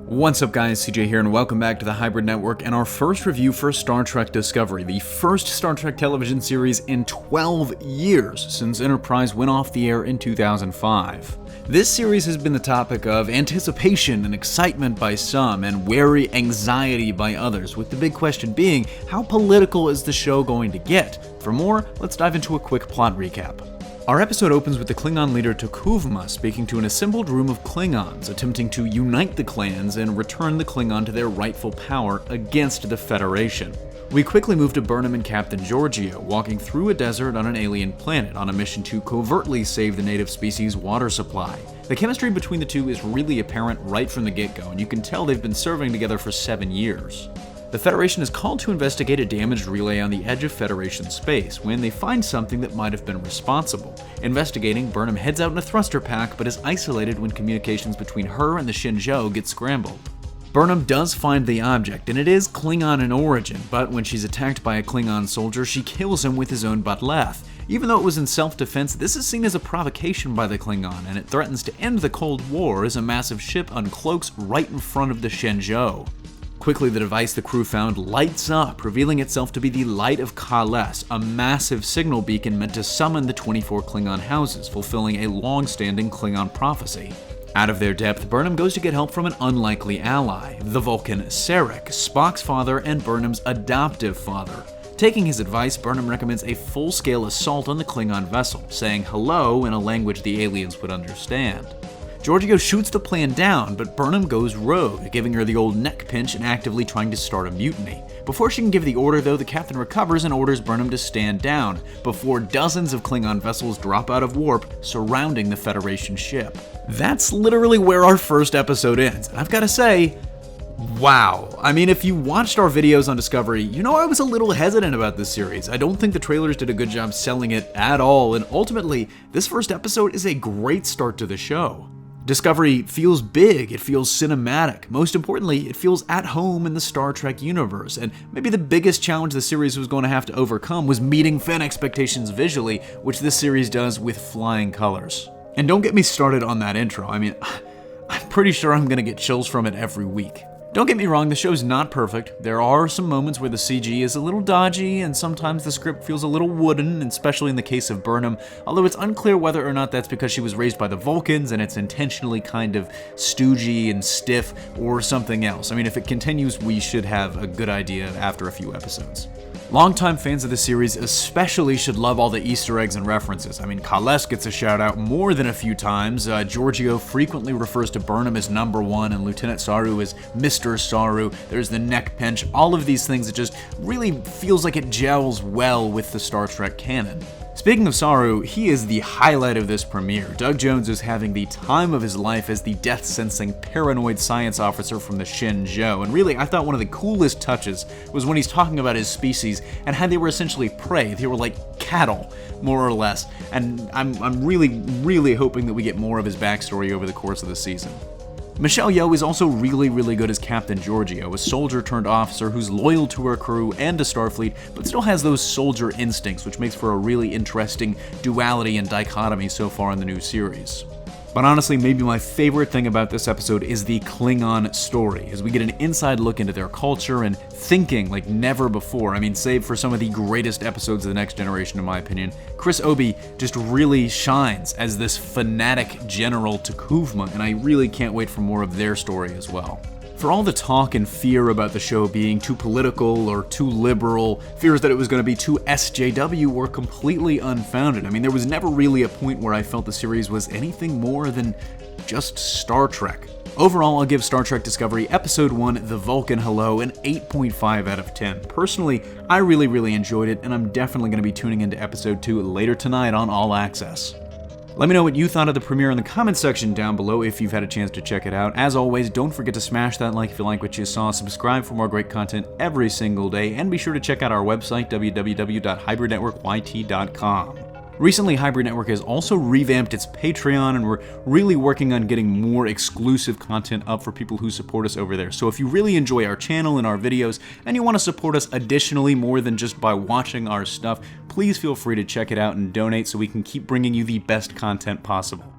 What's up guys, CJ here and welcome back to the Hybrid Network and our first review for Star Trek Discovery, the first Star Trek television series in 12 years since Enterprise went off the air in 2005. This series has been the topic of anticipation and excitement by some and wary anxiety by others, with the big question being, how political is the show going to get? For more, let's dive into a quick plot recap. Our episode opens with the Klingon leader T'Kuvma speaking to an assembled room of Klingons, attempting to unite the clans and return the Klingon to their rightful power against the Federation. We quickly move to Burnham and Captain Georgiou, walking through a desert on an alien planet on a mission to covertly save the native species' water supply. The chemistry between the two is really apparent right from the get-go, and you can tell they've been serving together for 7 years. The Federation is called to investigate a damaged relay on the edge of Federation space when they find something that might have been responsible. Investigating, Burnham heads out in a thruster pack but is isolated when communications between her and the Shenzhou get scrambled. Burnham does find the object, and it is Klingon in origin, but when she's attacked by a Klingon soldier, she kills him with his own bat'leth. Even though it was in self-defense, this is seen as a provocation by the Klingon, and it threatens to end the Cold War as a massive ship uncloaks right in front of the Shenzhou. Quickly, the device the crew found lights up, revealing itself to be the Light of Ka'less, a massive signal beacon meant to summon the 24 Klingon houses, fulfilling a long-standing Klingon prophecy. Out of their depth, Burnham goes to get help from an unlikely ally, the Vulcan Sarek, Spock's father and Burnham's adoptive father. Taking his advice, Burnham recommends a full-scale assault on the Klingon vessel, saying hello in a language the aliens would understand. Georgiou shoots the plan down, but Burnham goes rogue, giving her the old neck pinch and actively trying to start a mutiny. Before she can give the order though, the captain recovers and orders Burnham to stand down, before dozens of Klingon vessels drop out of warp, surrounding the Federation ship. That's literally where our first episode ends, and I've gotta say, wow. I mean, if you watched our videos on Discovery, you know I was a little hesitant about this series. I don't think the trailers did a good job selling it at all, and ultimately, this first episode is a great start to the show. Discovery feels big, it feels cinematic. Most importantly, it feels at home in the Star Trek universe, and maybe the biggest challenge the series was going to have to overcome was meeting fan expectations visually, which this series does with flying colors. And don't get me started on that intro. I mean, I'm pretty sure I'm gonna get chills from it every week. Don't get me wrong, the show's not perfect. There are some moments where the CG is a little dodgy, and sometimes the script feels a little wooden, especially in the case of Burnham, although it's unclear whether or not that's because she was raised by the Vulcans and it's intentionally kind of stoogey and stiff, or something else. I mean, if it continues, we should have a good idea after a few episodes. Longtime fans of the series especially should love all the Easter eggs and references. I mean, Ka'less gets a shout out more than a few times. Georgiou frequently refers to Burnham as number one and Lieutenant Saru as Mr. Saru. There's the neck pinch. All of these things, it just really feels like it gels well with the Star Trek canon. Speaking of Saru, he is the highlight of this premiere. Doug Jones is having the time of his life as the death-sensing paranoid science officer from the Shenzhou, and really, I thought one of the coolest touches was when he's talking about his species and how they were essentially prey. They were like cattle, more or less, and I'm really hoping that we get more of his backstory over the course of the season. Michelle Yeoh is also really good as Captain Georgiou, a soldier-turned-officer who's loyal to her crew and to Starfleet, but still has those soldier instincts, which makes for a really interesting duality and dichotomy so far in the new series. But honestly, maybe my favorite thing about this episode is the Klingon story, as we get an inside look into their culture and thinking like never before. I mean, save for some of the greatest episodes of The Next Generation, in my opinion, Chris Obi just really shines as this fanatic General T'Kuvma, and I really can't wait for more of their story as well. For all the talk and fear about the show being too political or too liberal, fears that it was going to be too SJW were completely unfounded. I mean, there was never really a point where I felt the series was anything more than just Star Trek. Overall, I'll give Star Trek Discovery Episode 1, The Vulcan Hello, an 8.5 out of 10. Personally, I really enjoyed it, and I'm definitely going to be tuning into Episode 2 later tonight on All Access. Let me know what you thought of the premiere in the comments section down below if you've had a chance to check it out. As always, don't forget to smash that like if you like what you saw, subscribe for more great content every single day, and be sure to check out our website, www.hybridnetworkyt.com. Recently, Hybrid Network has also revamped its Patreon, and we're really working on getting more exclusive content up for people who support us over there. So if you really enjoy our channel and our videos, and you want to support us additionally more than just by watching our stuff, please feel free to check it out and donate so we can keep bringing you the best content possible.